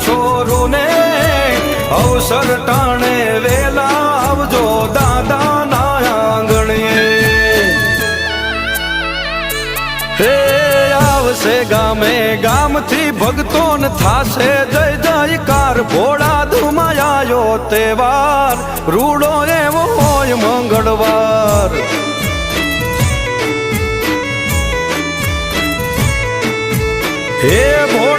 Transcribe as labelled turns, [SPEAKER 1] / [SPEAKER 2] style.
[SPEAKER 1] છોરુને અવસર ટાણે વેલા આવજો દાદાના આંગણીએ. હે આવશે ગામે ગામથી ભક્તોને થાશે જય જયકાર. ભોળા ધુમાયો તહેવાર રૂડો એવો હોય મંગળવાર. હે ભોળા